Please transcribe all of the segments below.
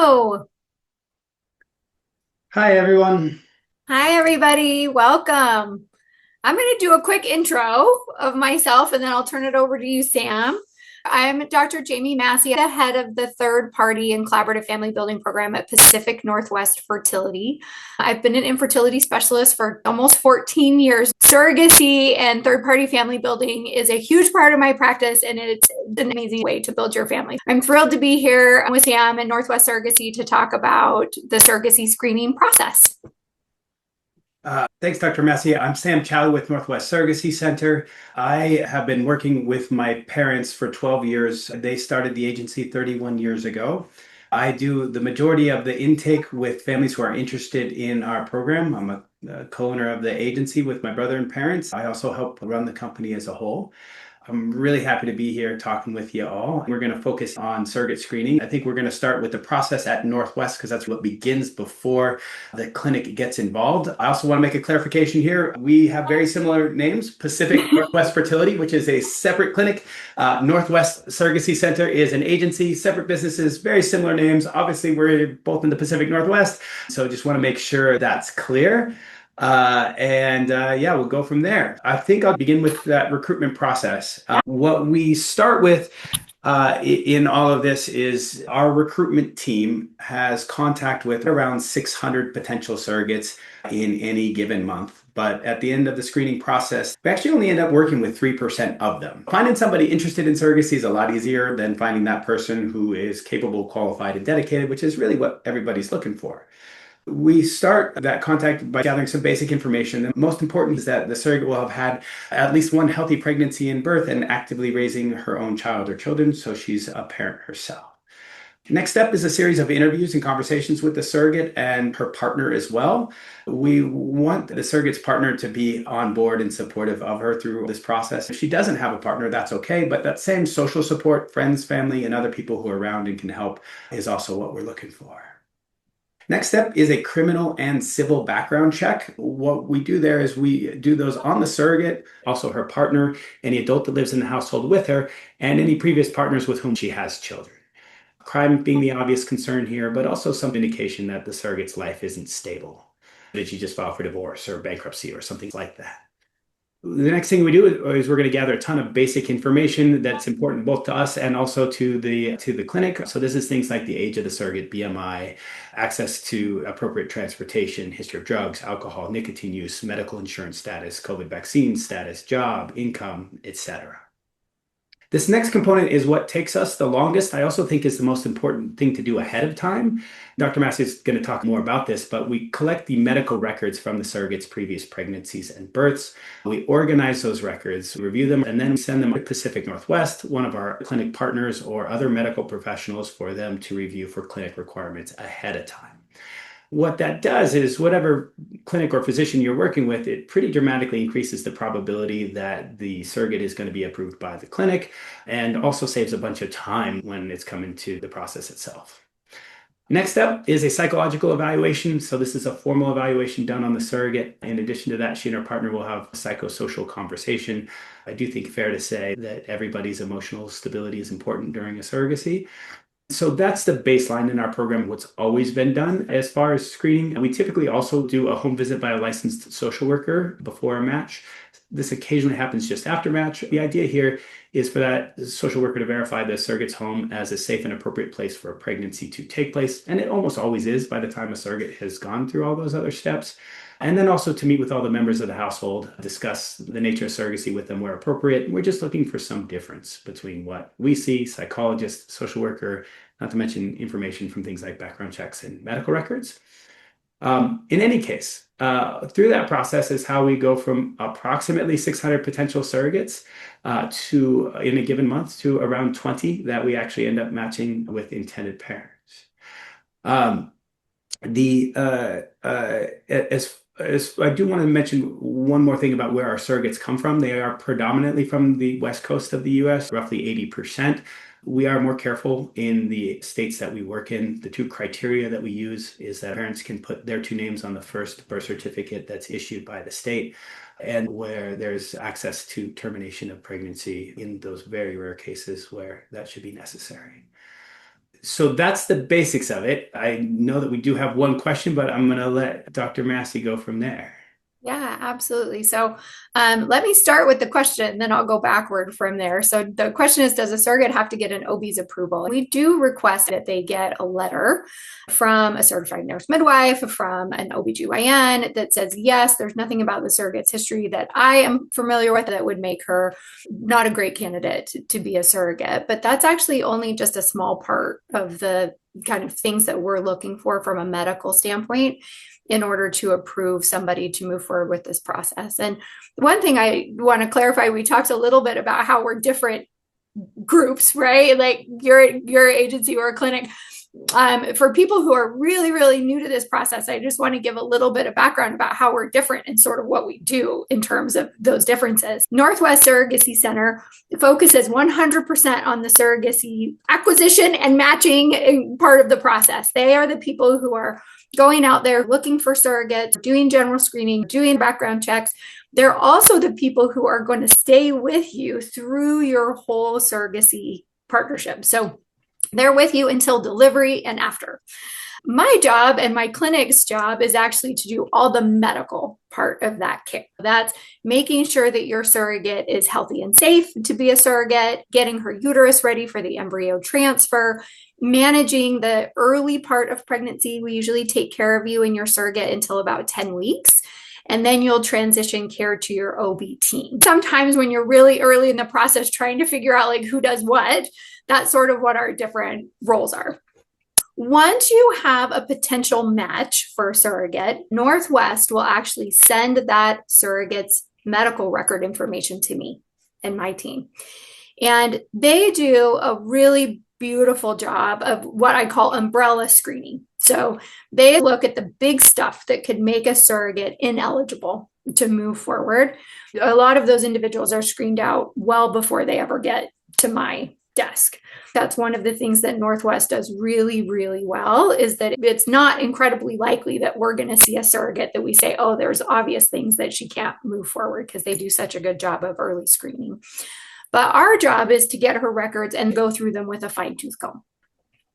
Hello. Hi, everyone. Hi, everybody. Welcome. I'm going to do a quick intro of myself and then I'll turn it over to you, Sam. I'm Dr. Jamie Massey, the head of the third party and collaborative family building program at Pacific Northwest Fertility. I've been an infertility specialist for almost 14 years. Surrogacy and third party family building is a huge part of my practice, and it's an amazing way to build your family. I'm thrilled to be here with Sam and Northwest Surrogacy to talk about the surrogacy screening process. Thanks, Dr. Massey. I'm Sam Chow with Northwest Surrogacy Center. I have been working with my parents for 12 years. They started the agency 31 years ago. I do the majority of the intake with families who are interested in our program. I'm a co-owner of the agency with my brother and parents. I also help run the company as a whole. I'm really happy to be here talking with you all. We're going to focus on surrogate screening. I think we're going to start with the process at Northwest because that's what begins before the clinic gets involved. I also want to make a clarification here. We have very similar names: Pacific Northwest Fertility, which is a separate clinic. Northwest Surrogacy Center is an agency, separate businesses, very similar names. Obviously, we're both in the Pacific Northwest, so just want to make sure that's clear. Yeah, we'll go from there. I think I'll begin with that recruitment process. What we start with in all of this is our recruitment team has contact with around 600 potential surrogates in any given month. But at the end of the screening process, we actually only end up working with 3% of them. Finding somebody interested in surrogacy is a lot easier than finding that person who is capable, qualified, and dedicated, which is really what everybody's looking for. We start that contact by gathering some basic information. The most important is that the surrogate will have had at least one healthy pregnancy and birth and actively raising her own child or children, so she's a parent herself. Next step is a series of interviews and conversations with the surrogate and her partner as well. We want the surrogate's partner to be on board and supportive of her through this process. If she doesn't have a partner, that's okay, but that same social support, friends, family, and other people who are around and can help is also what we're looking for. Next step is a criminal and civil background check. What we do there is we do those on the surrogate, also her partner, any adult that lives in the household with her, and any previous partners with whom she has children. Crime being the obvious concern here, but also some indication that the surrogate's life isn't stable. Did she just file for divorce or bankruptcy or something like that? The next thing we do is we're going to gather a ton of basic information that's important both to us and also to the clinic. So this is things like the age of the surrogate, BMI, access to appropriate transportation, history of drugs, alcohol, nicotine use, medical insurance status, COVID vaccine status, job, income, etc. This next component is what takes us the longest. I also think is the most important thing to do ahead of time. Dr. Massey is going to talk more about this, but we collect the medical records from the surrogate's previous pregnancies and births. We organize those records, review them, and then we send them to Pacific Northwest, one of our clinic partners or other medical professionals, for them to review for clinic requirements ahead of time. What that does is whatever clinic or physician you're working with, it pretty dramatically increases the probability that the surrogate is going to be approved by the clinic and also saves a bunch of time when it's coming to the process itself. Next step is a psychological evaluation. So this is a formal evaluation done on the surrogate. In addition to that, she and her partner will have a psychosocial conversation. I do think fair to say that everybody's emotional stability is important during a surrogacy. So that's the baseline in our program, what's always been done. As far as screening, we typically also do a home visit by a licensed social worker before a match. This occasionally happens just after match. The idea here is for that social worker to verify the surrogate's home as a safe and appropriate place for a pregnancy to take place. And it almost always is by the time a surrogate has gone through all those other steps. And then also to meet with all the members of the household, discuss the nature of surrogacy with them where appropriate. We're just looking for some difference between what we see, psychologist, social worker, not to mention information from things like background checks and medical records. In any case, through that process is how we go from approximately 600 potential surrogates in a given month to around 20 that we actually end up matching with intended parents. Um, the as I do want to mention one more thing about where our surrogates come from. They are predominantly from the west coast of the US, roughly 80%. We are more careful in the states that we work in. The two criteria that we use is that parents can put their two names on the first birth certificate that's issued by the state, and where there's access to termination of pregnancy in those very rare cases where that should be necessary. So that's the basics of it. I know that we do have one question, but I'm going to let Dr. Massey go from there. Yeah, absolutely. So let me start with the question, then I'll go backward from there. So the question is, does a surrogate have to get an OB's approval? We do request that they get a letter from a certified nurse midwife, from an OBGYN that says, yes, there's nothing about the surrogate's history that I am familiar with that would make her not a great candidate to be a surrogate. But that's actually only just a small part of the kind of things that we're looking for from a medical standpoint in order to approve somebody to move forward with this process. And one thing I want to clarify, we talked a little bit about how we're different groups, right? Like your agency or a clinic. For people who are really, really new to this process, I just want to give a little bit of background about how we're different and sort of what we do in terms of those differences. Northwest Surrogacy Center focuses 100% on the surrogacy acquisition and matching part of the process. They are the people who are going out there looking for surrogates, doing general screening, doing background checks. They're also the people who are going to stay with you through your whole surrogacy partnership. So they're with you until delivery and after. My job and my clinic's job is actually to do all the medical part of that care. That's making sure that your surrogate is healthy and safe to be a surrogate, getting her uterus ready for the embryo transfer, managing the early part of pregnancy. We usually take care of you and your surrogate until about 10 weeks. And then you'll transition care to your OB team. Sometimes when you're really early in the process, trying to figure out like who does what, that's sort of what our different roles are. Once you have a potential match for a surrogate, Northwest will actually send that surrogate's medical record information to me and my team. And they do a really beautiful job of what I call umbrella screening. So they look at the big stuff that could make a surrogate ineligible to move forward. A lot of those individuals are screened out well before they ever get to my desk. That's one of the things that Northwest does really, really well, is that it's not incredibly likely that we're going to see a surrogate that we say, oh, there's obvious things that she can't move forward, because they do such a good job of early screening. But our job is to get her records and go through them with a fine-tooth comb.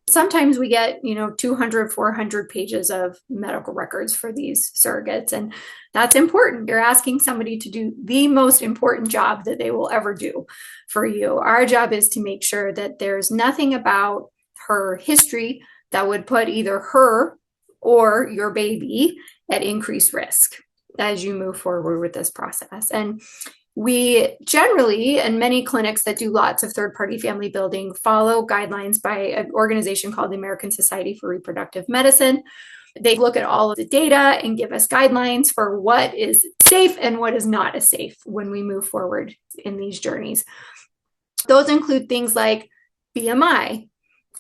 Sometimes we get, 200, 400 pages of medical records for these surrogates. And that's important. You're asking somebody to do the most important job that they will ever do for you. Our job is to make sure that there's nothing about her history that would put either her or your baby at increased risk as you move forward with this process. And we generally, and many clinics that do lots of third-party family building, follow guidelines by an organization called the American Society for Reproductive Medicine. They look at all of the data and give us guidelines for what is safe and what is not as safe when we move forward in these journeys. Those include things like BMI,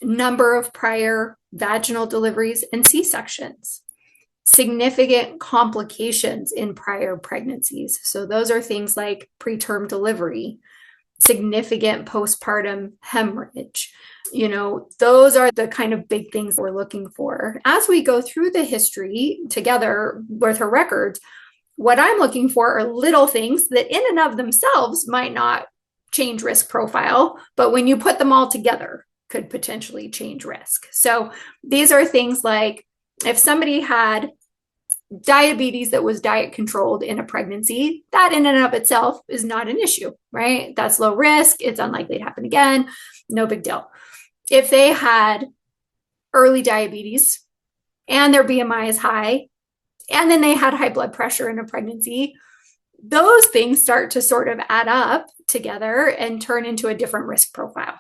number of prior vaginal deliveries and C-sections, significant complications in prior pregnancies. So those are things like preterm delivery, significant postpartum hemorrhage. Those are the kind of big things we're looking for. As we go through the history together with her records, what I'm looking for are little things that in and of themselves might not change risk profile, but when you put them all together, could potentially change risk. So these are things like, if somebody had diabetes that was diet controlled in a pregnancy, that in and of itself is not an issue, right? That's low risk. It's unlikely to happen again. No big deal. If they had early diabetes and their BMI is high, and then they had high blood pressure in a pregnancy, those things start to sort of add up together and turn into a different risk profile.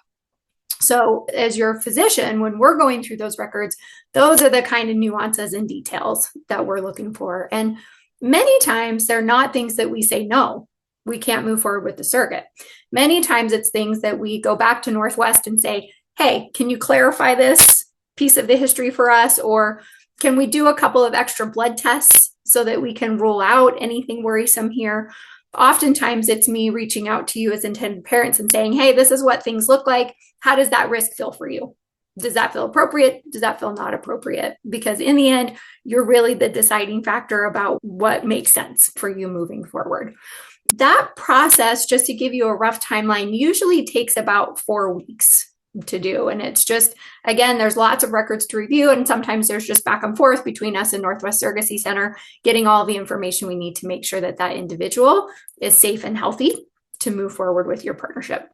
So as your physician, when we're going through those records, those are the kind of nuances and details that we're looking for. And many times they're not things that we say, no, we can't move forward with the surrogate. Many times it's things that we go back to Northwest and say, hey, can you clarify this piece of the history for us? Or can we do a couple of extra blood tests so that we can rule out anything worrisome here? Oftentimes it's me reaching out to you as intended parents and saying, hey, this is what things look like. How does that risk feel for you? Does that feel appropriate? Does that feel not appropriate? Because in the end, you're really the deciding factor about what makes sense for you moving forward. That process, just to give you a rough timeline, usually takes about 4 weeks to do. And it's just, again, there's lots of records to review, and sometimes there's just back and forth between us and Northwest Surrogacy Center, getting all the information we need to make sure that that individual is safe and healthy to move forward with your partnership.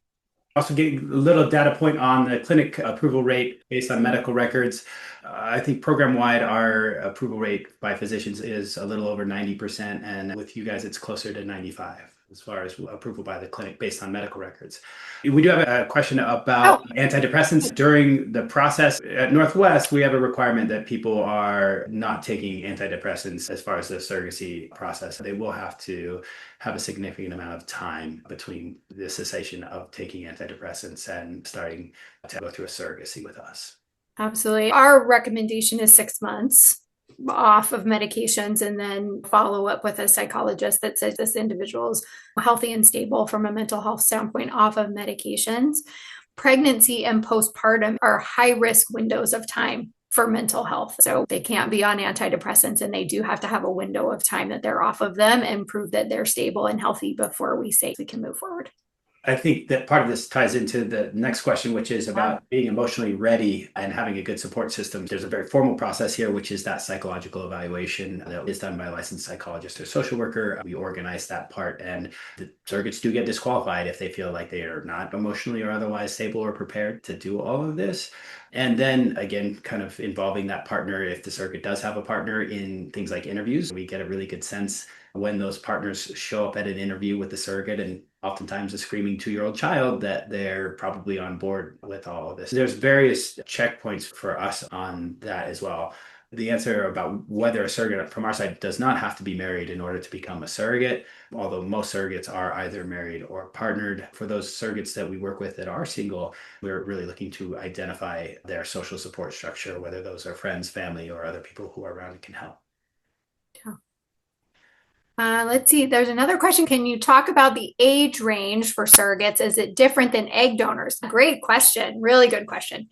Also, getting a little data point on the clinic approval rate based on medical records. I think program-wide, our approval rate by physicians is a little over 90%, and with you guys, it's closer to 95 as far as approval by the clinic based on medical records. We do have a question about antidepressants. During the process at Northwest, we have a requirement that people are not taking antidepressants as far as the surrogacy process. They will have to have a significant amount of time between the cessation of taking antidepressants and starting to go through a surrogacy with us. Absolutely. Our recommendation is 6 months off of medications, and then follow up with a psychologist that says this individual is healthy and stable from a mental health standpoint off of medications. Pregnancy and postpartum are high risk windows of time for mental health. So they can't be on antidepressants, and they do have to have a window of time that they're off of them and prove that they're stable and healthy before we say we can move forward. I think that part of this ties into the next question, which is about being emotionally ready and having a good support system. There's a very formal process here, which is that psychological evaluation that is done by a licensed psychologist or social worker. We organize that part, and the surrogates do get disqualified if they feel like they are not emotionally or otherwise stable or prepared to do all of this. And then again, kind of involving that partner, if the surrogate does have a partner, in things like interviews, we get a really good sense when those partners show up at an interview with the surrogate, and oftentimes a screaming 2-year-old child, that they're probably on board with all of this. There's various checkpoints for us on that as well. The answer about whether a surrogate from our side does not have to be married in order to become a surrogate, although most surrogates are either married or partnered. For those surrogates that we work with that are single, we're really looking to identify their social support structure, whether those are friends, family, or other people who are around and can help. Let's see. There's another question. Can you talk about the age range for surrogates? Is it different than egg donors? Great question. Really good question.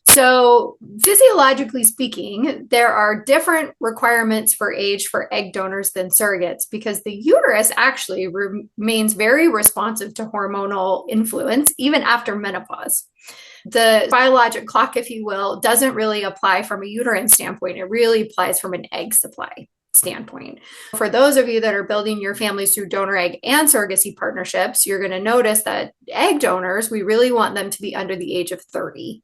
So physiologically speaking, there are different requirements for age for egg donors than surrogates, because the uterus actually remains very responsive to hormonal influence even after menopause. The biologic clock, if you will, doesn't really apply from a uterine standpoint. It really applies from an egg supply standpoint. For those of you that are building your families through donor egg and surrogacy partnerships, you're going to notice that egg donors, we really want them to be under the age of 30.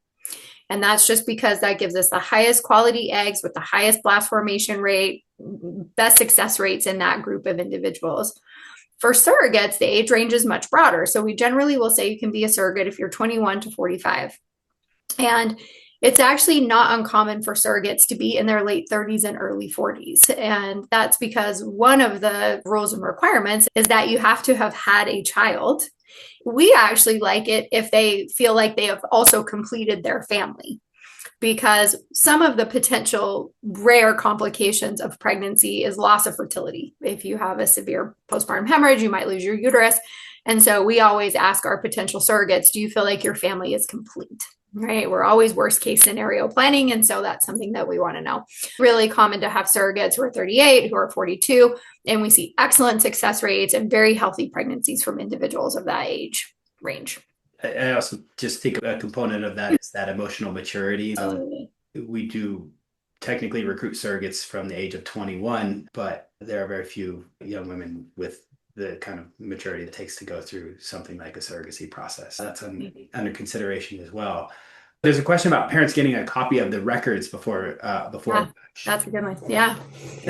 And that's just because that gives us the highest quality eggs with the highest blast formation rate, best success rates in that group of individuals. For surrogates, the age range is much broader. So we generally will say you can be a surrogate if you're 21 to 45. And it's actually not uncommon for surrogates to be in their late 30s and early 40s. And that's because one of the rules and requirements is that you have to have had a child. We actually like it if they feel like they have also completed their family, because some of the potential rare complications of pregnancy is loss of fertility. If you have a severe postpartum hemorrhage, you might lose your uterus. And so we always ask our potential surrogates, do you feel like your family is complete? Right? We're always worst case scenario planning. And so that's something that we want to know. Really common to have surrogates who are 38, who are 42, and we see excellent success rates and very healthy pregnancies from individuals of that age range. I also just think a component of that is that emotional maturity. We do technically recruit surrogates from the age of 21, but there are very few young women with the kind of maturity it takes to go through something like a surrogacy process. That's under consideration as well. There's a question about parents getting a copy of the records before. That's a good one. Yeah.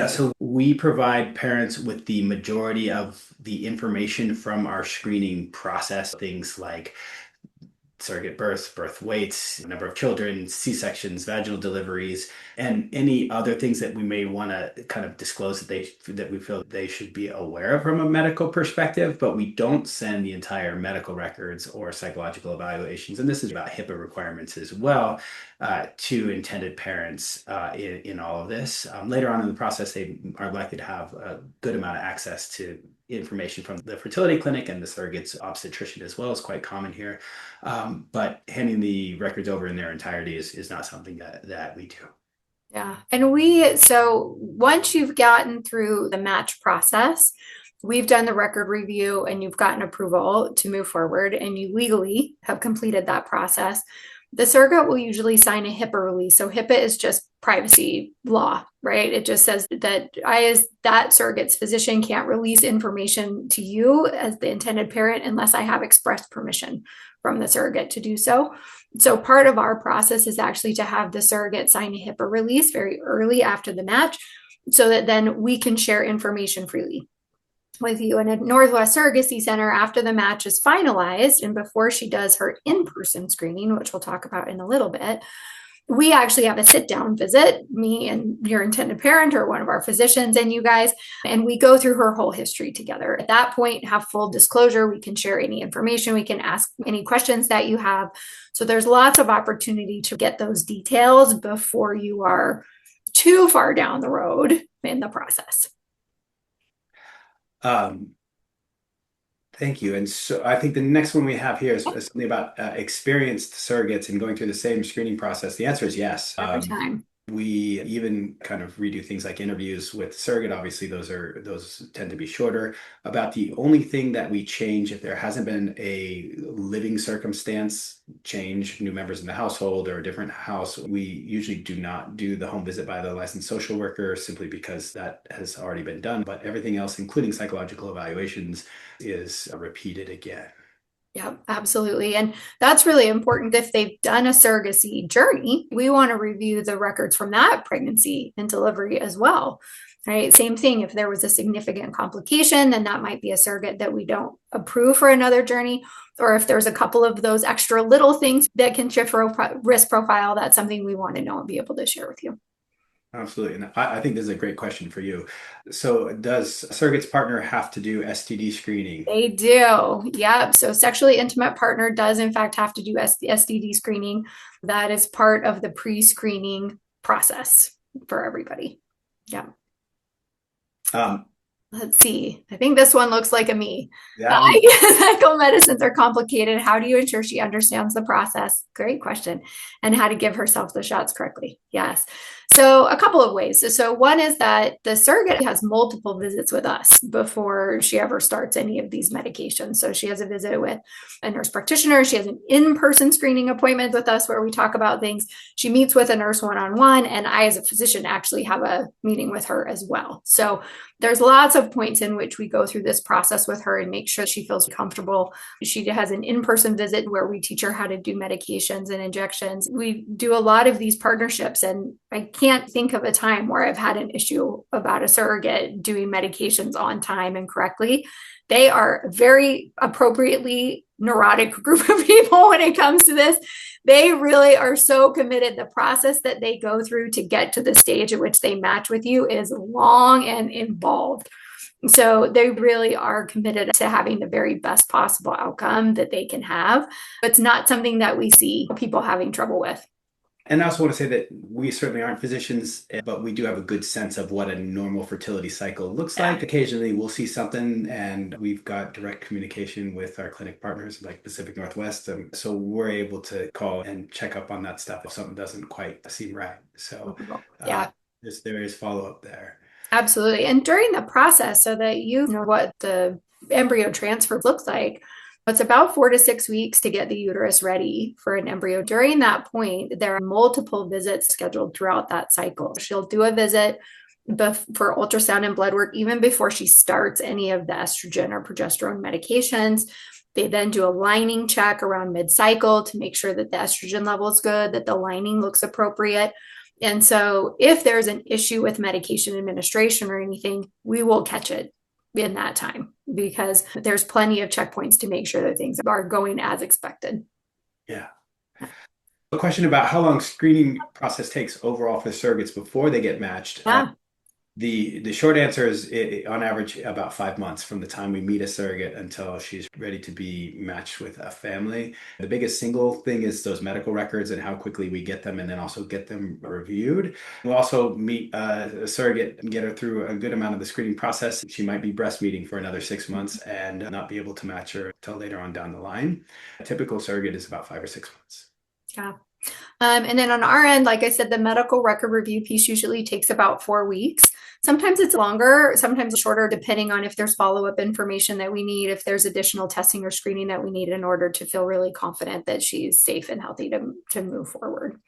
So we provide parents with the majority of the information from our screening process, things like surrogate births, birth weights, number of children, C-sections, vaginal deliveries, and any other things that we may want to kind of disclose that we feel they should be aware of from a medical perspective, but we don't send the entire medical records or psychological evaluations. And this is about HIPAA requirements as well, to intended parents in all of this. Later on in the process, they are likely to have a good amount of access to information from the fertility clinic, and the surrogate's obstetrician as well is quite common here. But handing the records over in their entirety is not something that we do. Yeah. And so once you've gotten through the match process, we've done the record review and you've gotten approval to move forward and you legally have completed that process, The surrogate will usually sign a HIPAA release. So HIPAA is just privacy law, right? It just says that I, as that surrogate's physician, can't release information to you as the intended parent unless I have express permission from the surrogate to do so. So part of our process is actually to have the surrogate sign a HIPAA release very early after the match so that then we can share information freely with you. And at Northwest Surrogacy Center, after the match is finalized and before she does her in-person screening, which we'll talk about in a little bit, we actually have a sit-down visit, me and your intended parent or one of our physicians and you guys, and we go through her whole history together. At that point, have full disclosure. We can share any information. We can ask any questions that you have. So there's lots of opportunity to get those details before you are too far down the road in the process. Thank you. And so I think the next one we have here is something about experienced surrogates and going through the same screening process. The answer is yes. Every time. We even kind of redo things like interviews with surrogate. Obviously, those tend to be shorter. About the only thing that we change if there hasn't been a living circumstance change, new members in the household or a different house, we usually do not do the home visit by the licensed social worker simply because that has already been done. But everything else, including psychological evaluations, is repeated again. Yeah, absolutely. And that's really important. If they've done a surrogacy journey, we want to review the records from that pregnancy and delivery as well. Right. Same thing. If there was a significant complication, then that might be a surrogate that we don't approve for another journey. Or if there's a couple of those extra little things that can shift risk profile, that's something we want to know and be able to share with you. Absolutely. And I think this is a great question for you. So does a surrogate's partner have to do STD screening? They do. Yep. So sexually intimate partner does in fact have to do STD screening. That is part of the pre-screening process for everybody. Yeah. Let's see. I think this one looks like a me. Ethical medicines are complicated. How do you ensure she understands the process? Great question. And how to give herself the shots correctly. Yes. So a couple of ways. So one is that the surrogate has multiple visits with us before she ever starts any of these medications. So she has a visit with a nurse practitioner. She has an in-person screening appointment with us where we talk about things. She meets with a nurse one-on-one, and I, as a physician, actually have a meeting with her as well. So there's lots of points in which we go through this process with her and make sure she feels comfortable. She has an in-person visit where we teach her how to do medications and injections. We do a lot of these partnerships, and I can't think of a time where I've had an issue about a surrogate doing medications on time and correctly. They are very appropriately neurotic group of people when it comes to this. They really are so committed. The process that they go through to get to the stage at which they match with you is long and involved. So they really are committed to having the very best possible outcome that they can have. It's not something that we see people having trouble with. And I also want to say that we certainly aren't physicians, but we do have a good sense of what a normal fertility cycle looks like. Occasionally we'll see something, and we've got direct communication with our clinic partners like Pacific Northwest. So we're able to call and check up on that stuff if something doesn't quite seem right. So there is follow-up there. Absolutely. And during the process, so that you know what the embryo transfer looks like, it's about 4 to 6 weeks to get the uterus ready for an embryo. During that point, there are multiple visits scheduled throughout that cycle. She'll do a visit for ultrasound and blood work even before she starts any of the estrogen or progesterone medications. They then do a lining check around mid-cycle to make sure that the estrogen level is good, that the lining looks appropriate. And so if there's an issue with medication administration or anything, we will catch it in that time because there's plenty of checkpoints to make sure that things are going as expected. Yeah. A question about how long screening process takes overall for surrogates before they get matched. Yeah. The short answer is on average about 5 months from the time we meet a surrogate until she's ready to be matched with a family. The biggest single thing is those medical records and how quickly we get them and then also get them reviewed. We'll also meet a surrogate and get her through a good amount of the screening process. She might be breastfeeding for another 6 months and not be able to match her until later on down the line. A typical surrogate is about 5 or 6 months. Yeah. And then on our end, like I said, the medical record review piece usually takes about 4 weeks. Sometimes it's longer, sometimes it's shorter, depending on if there's follow-up information that we need, if there's additional testing or screening that we need in order to feel really confident that she's safe and healthy to move forward.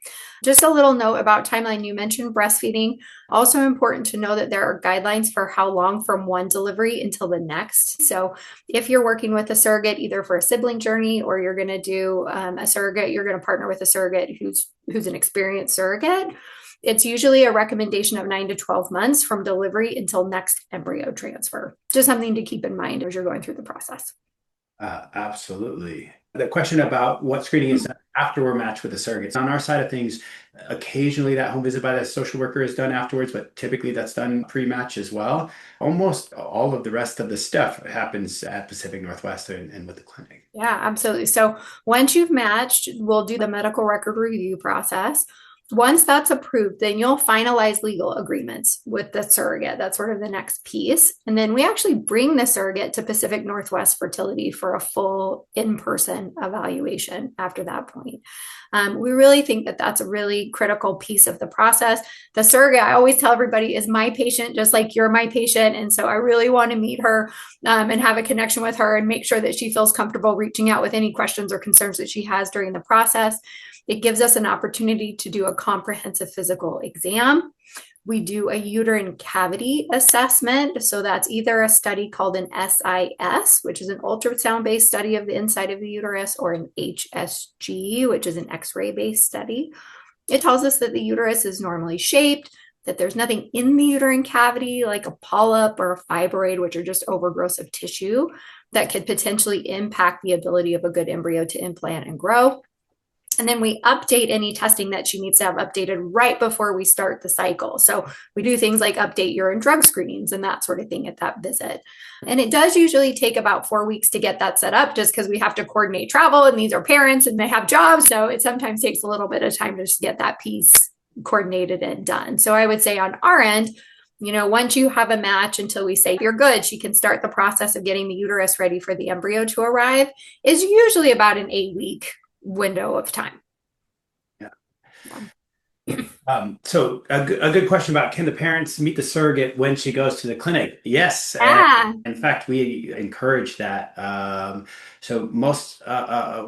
Just a little note about timeline. You mentioned breastfeeding. Also important to know that there are guidelines for how long from one delivery until the next. So if you're working with a surrogate, either for a sibling journey or you're going to do a surrogate, you're going to partner with a surrogate who's an experienced surrogate. It's usually a recommendation of 9 to 12 months from delivery until next embryo transfer. Just something to keep in mind as you're going through the process. Absolutely. The question about what screening is done after we're matched with the surrogates. On our side of things, occasionally that home visit by the social worker is done afterwards, but typically that's done pre-match as well. Almost all of the rest of the stuff happens at Pacific Northwest and with the clinic. Yeah, absolutely. So once you've matched, we'll do the medical record review process. Once that's approved, then you'll finalize legal agreements with the surrogate. That's sort of the next piece. And then we actually bring the surrogate to Pacific Northwest Fertility for a full in-person evaluation after that point. We really think that that's a really critical piece of the process. The surrogate, I always tell everybody, is my patient, just like you're my patient. And so I really want to meet her and have a connection with her and make sure that she feels comfortable reaching out with any questions or concerns that she has during the process. It gives us an opportunity to do a comprehensive physical exam. We do a uterine cavity assessment. So that's either a study called an SIS, which is an ultrasound-based study of the inside of the uterus, or an HSG, which is an X-ray-based study. It tells us that the uterus is normally shaped, that there's nothing in the uterine cavity like a polyp or a fibroid, which are just overgrowth of tissue that could potentially impact the ability of a good embryo to implant and grow. And then we update any testing that she needs to have updated right before we start the cycle. So we do things like update urine drug screenings and that sort of thing at that visit. And it does usually take about 4 weeks to get that set up just because we have to coordinate travel and these are parents and they have jobs. So it sometimes takes a little bit of time to just get that piece coordinated and done. So I would say on our end, once you have a match until we say you're good, she can start the process of getting the uterus ready for the embryo to arrive is usually about an 8-week window of time. Yeah. So a good question about, can the parents meet the surrogate when she goes to the clinic? Yes. Yeah. In fact, we encourage that. So most,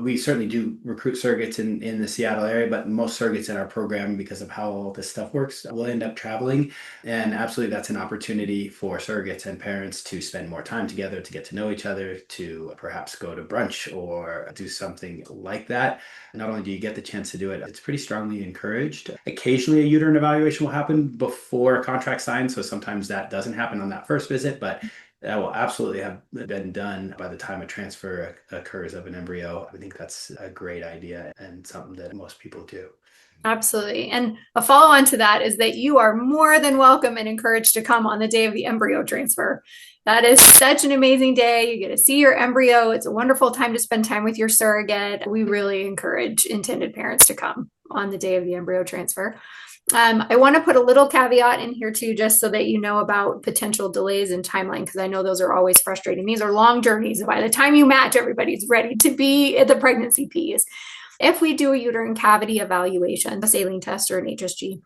we certainly do recruit surrogates in the Seattle area, but most surrogates in our program, because of how all this stuff works, will end up traveling. And absolutely, that's an opportunity for surrogates and parents to spend more time together, to get to know each other, to perhaps go to brunch or do something like that. Not only do you get the chance to do it, it's pretty strongly encouraged. Occasionally, a uterine evaluation will happen before a contract signed, so sometimes that doesn't happen on that first visit, but that will absolutely have been done by the time a transfer occurs of an embryo. I think that's a great idea and something that most people do. Absolutely. And a follow on to that is that you are more than welcome and encouraged to come on the day of the embryo transfer. That is such an amazing day. You get to see your embryo. It's a wonderful time to spend time with your surrogate. We really encourage intended parents to come on the day of the embryo transfer. I want to put a little caveat in here too, just so that you know about potential delays in timeline, because I know those are always frustrating. These are long journeys. By the time you match, everybody's ready to be at the pregnancy piece. If we do a uterine cavity evaluation, a saline test or an HSG,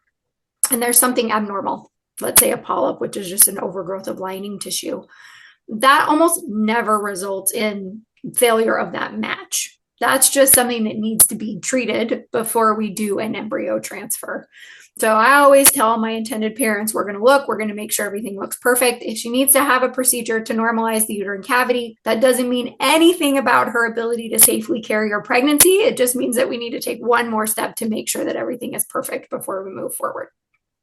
and there's something abnormal, let's say a polyp, which is just an overgrowth of lining tissue, that almost never results in failure of that match. That's just something that needs to be treated before we do an embryo transfer. So I always tell my intended parents, we're going to make sure everything looks perfect. If she needs to have a procedure to normalize the uterine cavity, that doesn't mean anything about her ability to safely carry her pregnancy. It just means that we need to take one more step to make sure that everything is perfect before we move forward.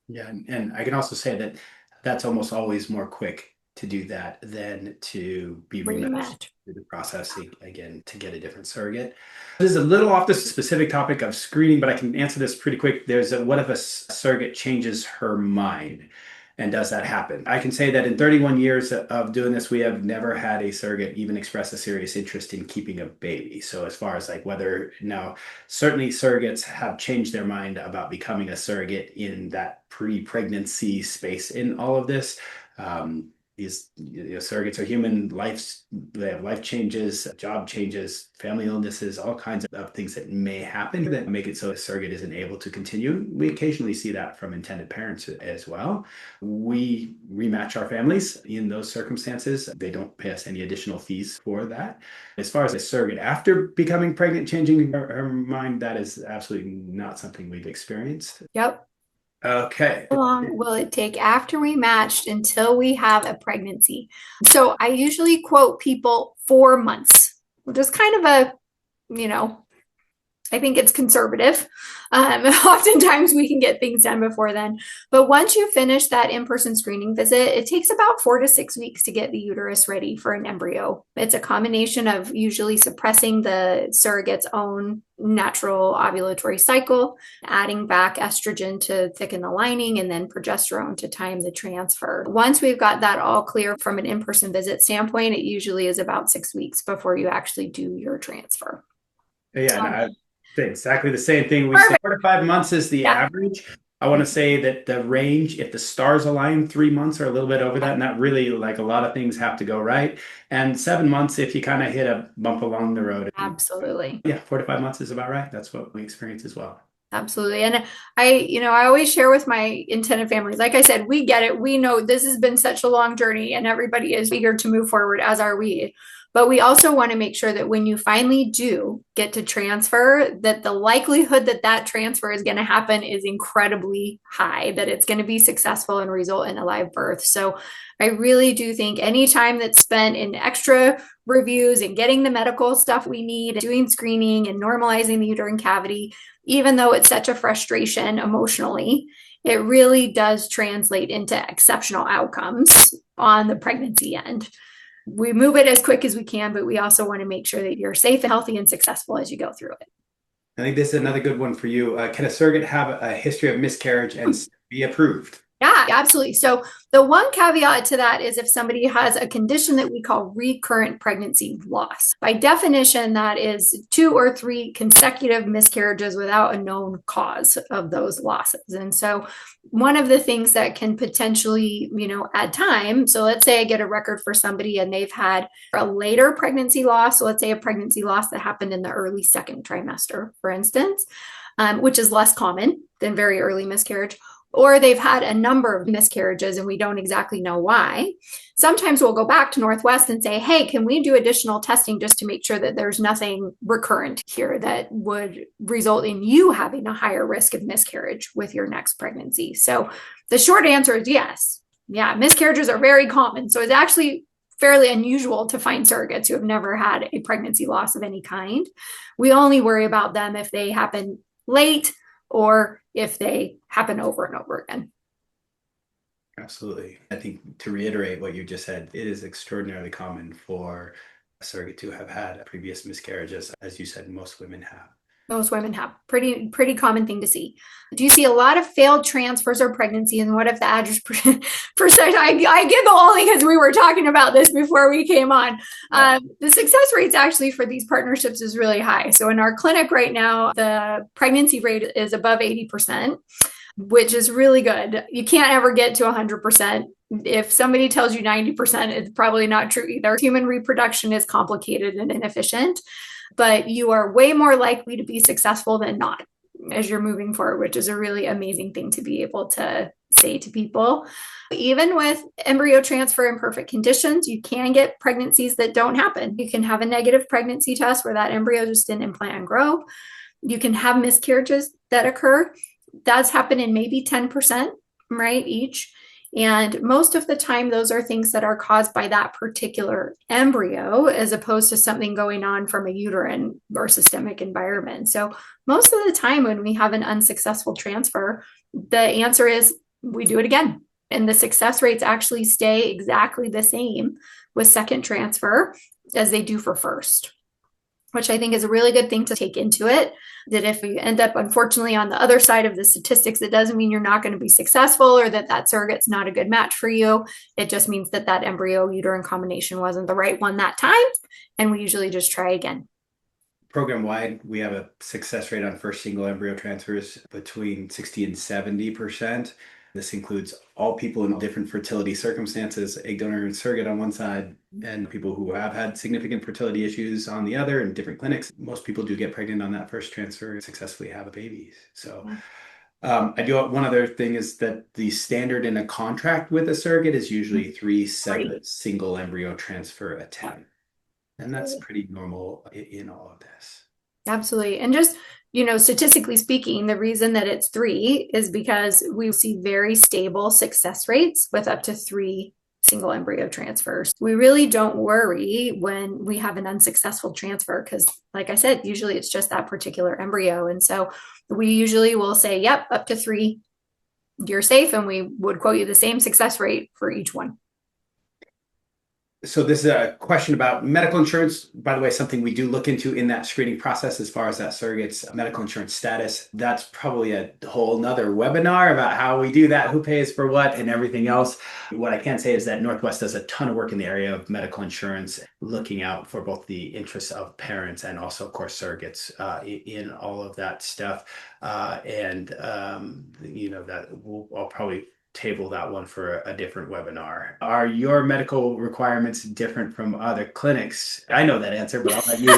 Yeah, and I can also say that that's almost always more quick to do that than to be rematched through the process again to get a different surrogate. This is a little off the specific topic of screening, but I can answer this pretty quick. What if a surrogate changes her mind? And does that happen? I can say that in 31 years of doing this, we have never had a surrogate even express a serious interest in keeping a baby. So as far as like whether now, certainly surrogates have changed their mind about becoming a surrogate in that pre-pregnancy space in all of this. these surrogates are human. They have life changes, job changes, family illnesses, all kinds of things that may happen that make it so a surrogate isn't able to continue. We occasionally see that from intended parents as well. We rematch our families in those circumstances. They don't pay us any additional fees for that. As far as a surrogate after becoming pregnant, changing her mind, that is absolutely not something we've experienced. Yep. Okay. How long will it take after we matched until we have a pregnancy? So I usually quote people 4 months, which is kind of a, you know, I think it's conservative. Oftentimes we can get things done before then. But once you finish that in-person screening visit, it takes about 4 to 6 weeks to get the uterus ready for an embryo. It's a combination of usually suppressing the surrogate's own natural ovulatory cycle, adding back estrogen to thicken the lining, and then progesterone to time the transfer. Once we've got that all clear from an in-person visit standpoint, it usually is about 6 weeks before you actually do your transfer. Yeah, and I say exactly the same thing. We say Perfect. 4 to 5 months is the Yeah. average. I want to say that the range, if the stars align, 3 months or a little bit over that, and that really, like, a lot of things have to go right. And 7 months, if you kind of hit a bump along the road. Absolutely. Yeah, 4 to 5 months is about right. That's what we experience as well. Absolutely. And I always share with my intended families, like I said, we get it. We know this has been such a long journey and everybody is eager to move forward, as are we. But we also want to make sure that when you finally do get to transfer, that the likelihood that that transfer is going to happen is incredibly high, that it's going to be successful and result in a live birth. So I really do think any time that's spent in extra reviews and getting the medical stuff we need, doing screening and normalizing the uterine cavity, even though it's such a frustration emotionally, it really does translate into exceptional outcomes on the pregnancy end. We move it as quick as we can, but we also want to make sure that you're safe and healthy and successful as you go through it. I think this is another good one for you. Can a surrogate have a history of miscarriage and be approved? Yeah, absolutely. So the one caveat to that is if somebody has a condition that we call recurrent pregnancy loss. By definition, that is 2 or 3 consecutive miscarriages without a known cause of those losses. And so one of the things that can potentially, add time. So let's say I get a record for somebody and they've had a later pregnancy loss. So let's say a pregnancy loss that happened in the early second trimester, for instance, which is less common than very early miscarriage, or they've had a number of miscarriages and we don't exactly know why. Sometimes we'll go back to Northwest and say, hey, can we do additional testing just to make sure that there's nothing recurrent here that would result in you having a higher risk of miscarriage with your next pregnancy? So the short answer is yes. Yeah, miscarriages are very common. So it's actually fairly unusual to find surrogates who have never had a pregnancy loss of any kind. We only worry about them if they happen late or if they happen over and over again. Absolutely. I think to reiterate what you just said, it is extraordinarily common for a surrogate to have had previous miscarriages. As you said, most women have. Most women have. Pretty common thing to see. Do you see a lot of failed transfers or pregnancy? And what if the average percent? I giggle only because we were talking about this before we came on. Yeah. The success rates actually for these partnerships is really high. So in our clinic right now, the pregnancy rate is above 80%, which is really good. You can't ever get to 100%. If somebody tells you 90%, it's probably not true either. Human reproduction is complicated and inefficient, but you are way more likely to be successful than not as you're moving forward, which is a really amazing thing to be able to say to people. Even with embryo transfer in perfect conditions, you can get pregnancies that don't happen. You can have a negative pregnancy test where that embryo just didn't implant and grow. You can have miscarriages that occur. That's happened in maybe 10%, right, each. And most of the time, those are things that are caused by that particular embryo, as opposed to something going on from a uterine or systemic environment. So most of the time when we have an unsuccessful transfer, the answer is we do it again. And the success rates actually stay exactly the same with second transfer as they do for first, which I think is a really good thing to take into it. That if you end up, unfortunately, on the other side of the statistics, it doesn't mean you're not going to be successful or that surrogate's not a good match for you. It just means that embryo uterine combination wasn't the right one that time. And we usually just try again. Program wide, we have a success rate on first single embryo transfers between 60 and 70%. This includes all people in different fertility circumstances, egg donor and surrogate on one side, and people who have had significant fertility issues on the other in different clinics. Most people do get pregnant on that first transfer and successfully have a baby. So I do one other thing is that the standard in a contract with a surrogate is usually 3 separate single embryo transfer attempts. And that's pretty normal in all of this. Absolutely. And just, statistically speaking, the reason that it's 3 is because we see very stable success rates with up to 3 single embryo transfers. We really don't worry when we have an unsuccessful transfer because, like I said, usually it's just that particular embryo. And so we usually will say, yep, up to 3, you're safe. And we would quote you the same success rate for each one. So this is a question about medical insurance. By the way, something we do look into in that screening process as far as that surrogate's medical insurance status. That's probably a whole nother webinar about how we do that, who pays for what, and everything else. What I can say is that Northwest does a ton of work in the area of medical insurance, looking out for both the interests of parents and also, of course, surrogates in all of that stuff. I'll probably table that one for a different webinar. Are your medical requirements different from other clinics? I know that answer, but I'll let you.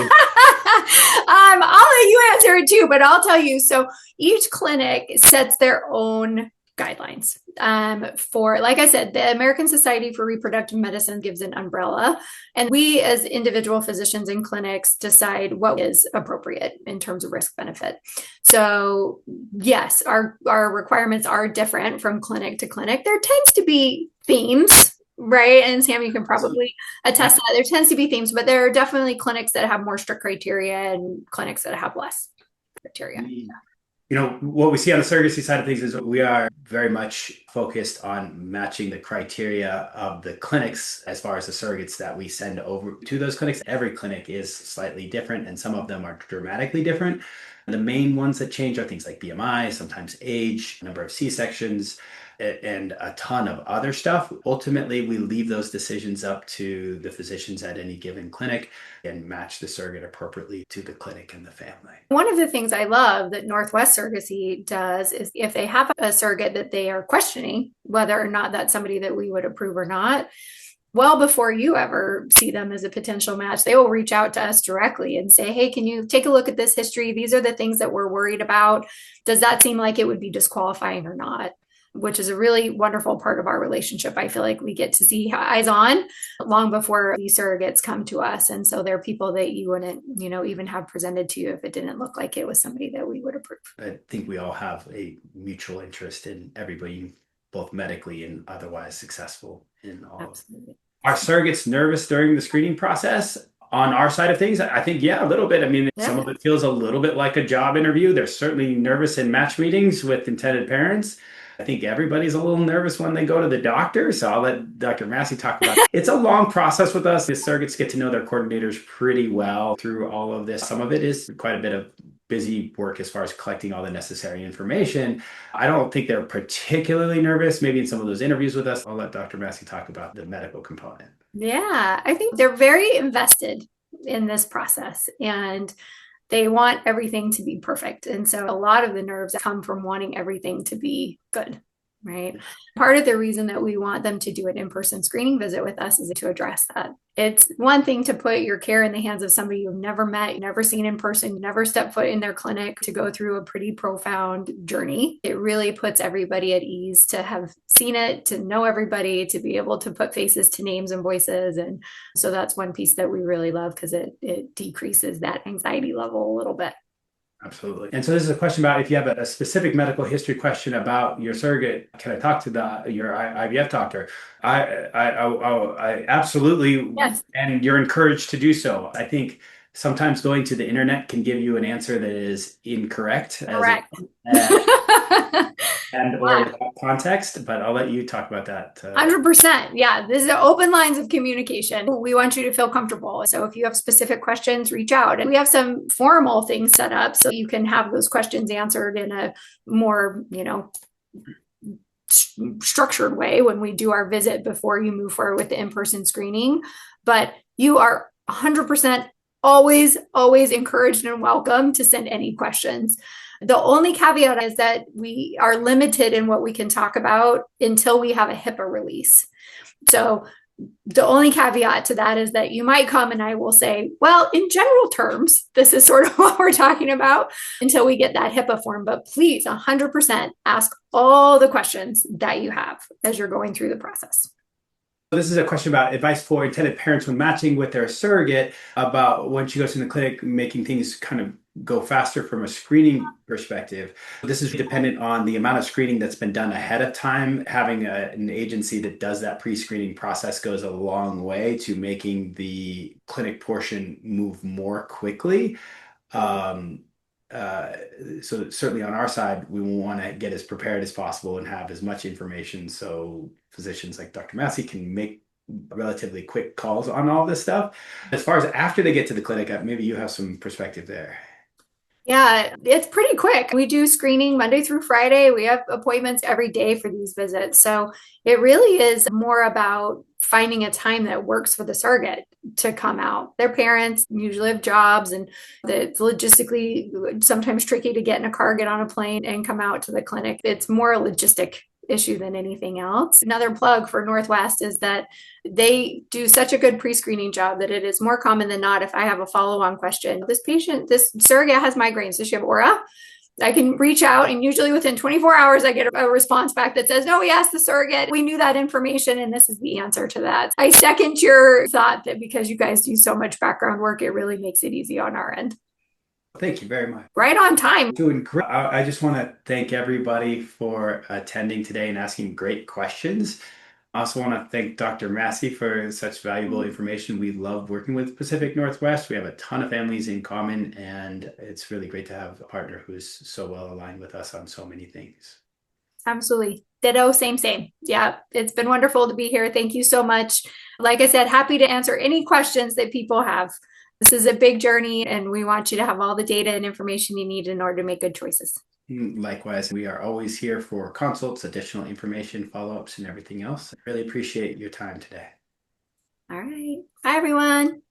I'll let you answer it too, but I'll tell you. So each clinic sets their own guidelines for, like I said, the American Society for Reproductive Medicine gives an umbrella, and we as individual physicians in clinics decide what is appropriate in terms of risk benefit. So yes, our requirements are different from clinic to clinic. There tends to be themes, right? And Sam, you can probably attest to that. There tends to be themes, but there are definitely clinics that have more strict criteria and clinics that have less criteria. What we see on the surrogacy side of things is we are very much focused on matching the criteria of the clinics as far as the surrogates that we send over to those clinics. Every clinic is slightly different, and some of them are dramatically different. The main ones that change are things like BMI, sometimes age, number of C-sections, and a ton of other stuff. Ultimately, we leave those decisions up to the physicians at any given clinic and match the surrogate appropriately to the clinic and the family. One of the things I love that Northwest Surrogacy does is if they have a surrogate that they are questioning whether or not that's somebody that we would approve or not, well before you ever see them as a potential match, they will reach out to us directly and say, hey, can you take a look at this history? These are the things that we're worried about. Does that seem like it would be disqualifying or not? Which is a really wonderful part of our relationship. I feel like we get to see eyes on long before these surrogates come to us. And so they're people that you wouldn't, even have presented to you if it didn't look like it was somebody that we would approve. I think we all have a mutual interest in everybody, both medically and otherwise successful in all. Absolutely. Are surrogates nervous during the screening process? On our side of things, I think, a little bit. I mean, some of it feels a little bit like a job interview. They're certainly nervous in match meetings with intended parents. I think everybody's a little nervous when they go to the doctor. So I'll let Dr. Massey talk about it. It's a long process with us. The surrogates get to know their coordinators pretty well through all of this. Some of it is quite a bit of busy work as far as collecting all the necessary information. I don't think they're particularly nervous. Maybe in some of those interviews with us, I'll let Dr. Massey talk about the medical component. Yeah, I think they're very invested in this process and they want everything to be perfect. And so a lot of the nerves come from wanting everything to be good, right? Part of the reason that we want them to do an in-person screening visit with us is to address that. It's one thing to put your care in the hands of somebody you've never met, never seen in person, never stepped foot in their clinic, to go through a pretty profound journey. It really puts everybody at ease to have seen it, to know everybody, to be able to put faces to names and voices. And so that's one piece that we really love because it decreases that anxiety level a little bit. Absolutely. And so this is a question about if you have a specific medical history question about your surrogate, can I talk to your IVF doctor? I absolutely, yes. And you're encouraged to do so. I think sometimes going to the internet can give you an answer that is incorrect. Correct. And or without context, but I'll let you talk about that. 100%. Yeah, this is open lines of communication. We want you to feel comfortable. So if you have specific questions, reach out. And we have some formal things set up so you can have those questions answered in a more, structured way when we do our visit before you move forward with the in-person screening. But you are 100% always, always encouraged and welcome to send any questions. The only caveat is that we are limited in what we can talk about until we have a HIPAA release. So the only caveat to that is that you might come and I will say, well, in general terms, this is sort of what we're talking about until we get that HIPAA form. But please, 100% ask all the questions that you have as you're going through the process. This is a question about advice for intended parents when matching with their surrogate about when she goes to the clinic, making things kind of go faster from a screening perspective. This is dependent on the amount of screening that's been done ahead of time. Having an agency that does that pre-screening process goes a long way to making the clinic portion move more quickly. So certainly on our side, we want to get as prepared as possible and have as much information so physicians like Dr. Massey can make relatively quick calls on all this stuff. As far as after they get to the clinic, maybe you have some perspective there. Yeah, it's pretty quick. We do screening Monday through Friday. We have appointments every day for these visits. So it really is more about finding a time that works for the surrogate to come out. Their parents usually have jobs, and it's logistically sometimes tricky to get in a car, get on a plane, and come out to the clinic. It's more a logistic issue than anything else. Another plug for Northwest is that they do such a good pre-screening job that it is more common than not if I have a follow-on question. This surrogate has migraines. Does she have aura? I can reach out, and usually within 24 hours, I get a response back that says, no, we asked the surrogate. We knew that information, and this is the answer to that. I second your thought that because you guys do so much background work, it really makes it easy on our end. Thank you very much. Right on time. Doing great. I just want to thank everybody for attending today and asking great questions. I also want to thank Dr. Massey for such valuable information. We love working with Pacific Northwest. We have a ton of families in common, and it's really great to have a partner who's so well aligned with us on so many things. Absolutely. Ditto, same, same. Yeah, it's been wonderful to be here. Thank you so much. Like I said, happy to answer any questions that people have. This is a big journey, and we want you to have all the data and information you need in order to make good choices. Likewise, we are always here for consults, additional information, follow-ups, and everything else. I really appreciate your time today. All right. Bye, everyone.